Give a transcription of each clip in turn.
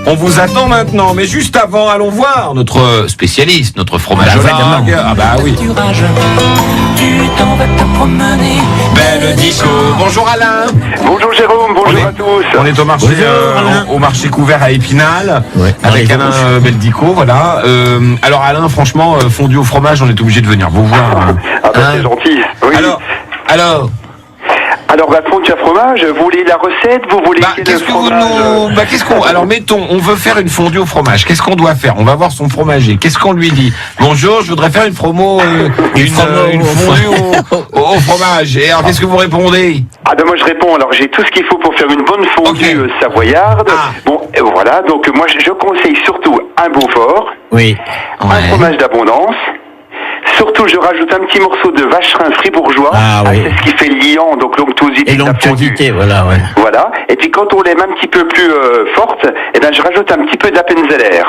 On vous attend maintenant, mais juste avant, allons voir notre spécialiste, notre fromagologue. Ah bah oui. Tu t'en vas te promener. Belle disco. Bonjour Alain. Bonjour Jérôme, bonjour à tous. On est au marché, au marché couvert à Épinal, avec Alain Beldico, voilà. Alors Alain, franchement, fondu au fromage, on est obligé de venir vous voir. Ah bah c'est gentil. Oui. Alors, bah, fondu à fromage, vous voulez la recette, vous voulez Alors mettons, on veut faire une fondue au fromage. Qu'est-ce qu'on doit faire? On va voir son fromager. Qu'est-ce qu'on lui dit? Bonjour, je voudrais faire une fondue au fromage. Et alors, qu'est-ce que vous répondez? Ah ben moi je réponds, alors j'ai tout ce qu'il faut pour faire une bonne fondue savoyarde. Bon, voilà, donc moi je conseille surtout un Beaufort, un fromage d'abondance. Surtout, je rajoute un petit morceau de vacherin fribourgeois. C'est ce qui fait le liant, donc l'onctuosité. Et l'onctuosité, voilà. Et puis quand on l'aime un petit peu plus forte, eh ben je rajoute un petit peu d'Appenzeller.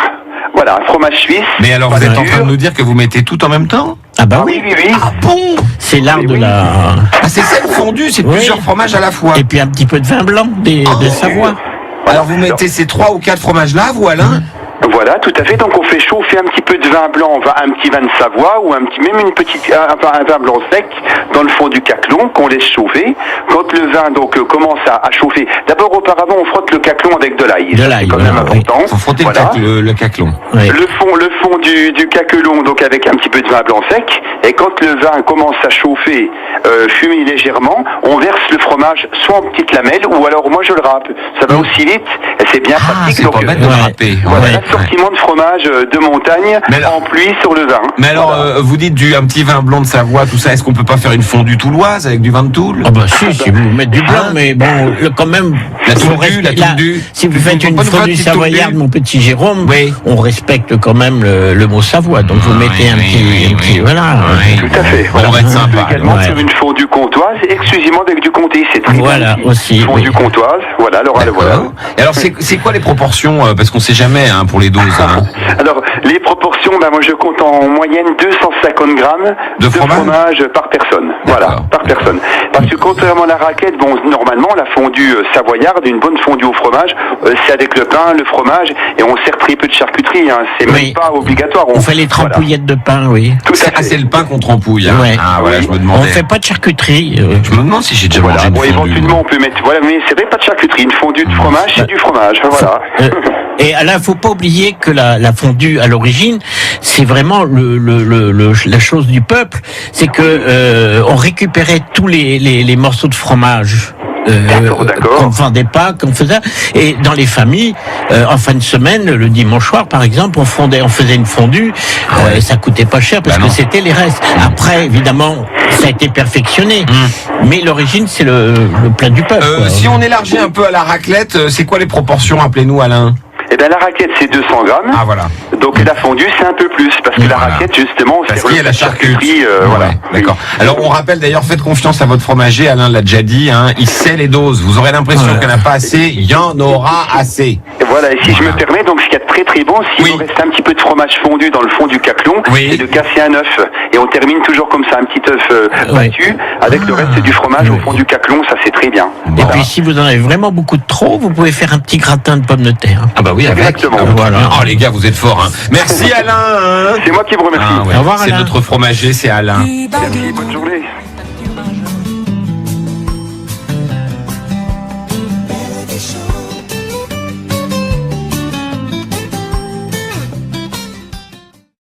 Voilà, un fromage suisse. Mais alors vous êtes en train de nous dire que vous mettez tout en même temps? Ah bah oui. Ah bon? C'est l'art de la... Ah c'est ça le fondu, c'est plusieurs fromages à la fois. Et puis un petit peu de vin blanc des Savoie. Alors vous mettez ces 3 ou 4 fromages là, vous Alain? Voilà, tout à fait. Donc on fait chauffer un petit peu de vin blanc, un petit vin de Savoie ou un vin blanc sec dans le fond du caclon qu'on laisse chauffer. Quand le vin commence à chauffer, d'abord auparavant on frotte le caclon avec de l'ail. C'est quand même important. Faut frotter le caclon. Oui. Le fond du caclon donc avec un petit peu de vin blanc sec. Et quand le vin commence à chauffer, fumer légèrement, on verse le fromage soit en petites lamelles ou alors moi je le râpe. Ça va aussi vite et c'est bien pratique. C'est pas bête de le râper. Voilà, l'assortiment de fromage de montagne en pluie sur le vin. Mais alors, vous dites un petit vin blanc de Savoie, tout ça, est-ce qu'on peut pas faire une fondue touloise avec du vin de Toul? Ah bah si vous mettez du blanc, mais bon, quand même... La tourdue. Si vous faites une fondue savoyarde, mon petit Jérôme, on respecte quand même le mot Savoie, donc vous mettez un petit voilà. Tout à fait. On va être sympa. Également sur une fondue comtoise, exclusivement avec du comté, c'est très bien. Aussi. Fondue comtoise, voilà, alors voilà. Et alors, c'est quoi les proportions, parce qu'on sait jamais pour les doses. Alors, les proportions, moi je compte en moyenne 250 grammes de fromage par personne. Voilà, par personne. Parce que contrairement à la raclette, normalement, la fondue savoyarde, une bonne fondue au fromage, c'est avec le pain, le fromage, et on sert très peu de charcuterie, c'est même pas obligatoire. On fait les trempouillettes de pain, Tout à fait. C'est le pain qu'on trempouille. Ah voilà, je me demandais. On fait pas de charcuterie. Je me demande si j'ai déjà mangé une fondue. Éventuellement, on peut mettre, mais c'est vrai, pas de charcuterie. Une fondue de fromage, c'est du fromage, voilà. Et Alain, faut pas oublier que la fondue à l'origine, c'est vraiment la chose du peuple, c'est que on récupérait tous les morceaux de fromage. Qu'on ne vendait pas, qu'on faisait, et dans les familles, en fin de semaine, le dimanche soir par exemple, on faisait une fondue, ça coûtait pas cher parce que c'était les restes. Après, évidemment, ça a été perfectionné, mais l'origine c'est le plat du peuple. Si on élargit un peu à la raclette, c'est quoi les proportions, appelez-nous Alain? Eh bien, la raclette, c'est 200 grammes. Ah, voilà. Donc, la fondue, c'est un peu plus. Parce que la raclette, justement, parce qu'il y a la charcuterie. Voilà. D'accord. Alors, on rappelle d'ailleurs, faites confiance à votre fromager. Alain l'a déjà dit, il sait les doses. Vous aurez l'impression qu'il n'y en a pas assez. Il y en aura assez. Et voilà. Et si je me permets, donc, ce qu'il y a de très très bon, s'il vous reste un petit peu de fromage fondu dans le fond du caclon, c'est de casser un œuf. Et on termine toujours comme ça, un petit œuf battu, avec le reste du fromage au fond du caclon. Ça, c'est très bien. Et puis, si vous en avez vraiment beaucoup de trop, vous pouvez faire un petit gratin de pommes de terre. Ah bah oui, exactement. Voilà. Oh les gars, vous êtes forts. Merci Alain. C'est moi qui vous remercie. Au revoir, c'est notre fromager, c'est Alain. Merci, bonne journée.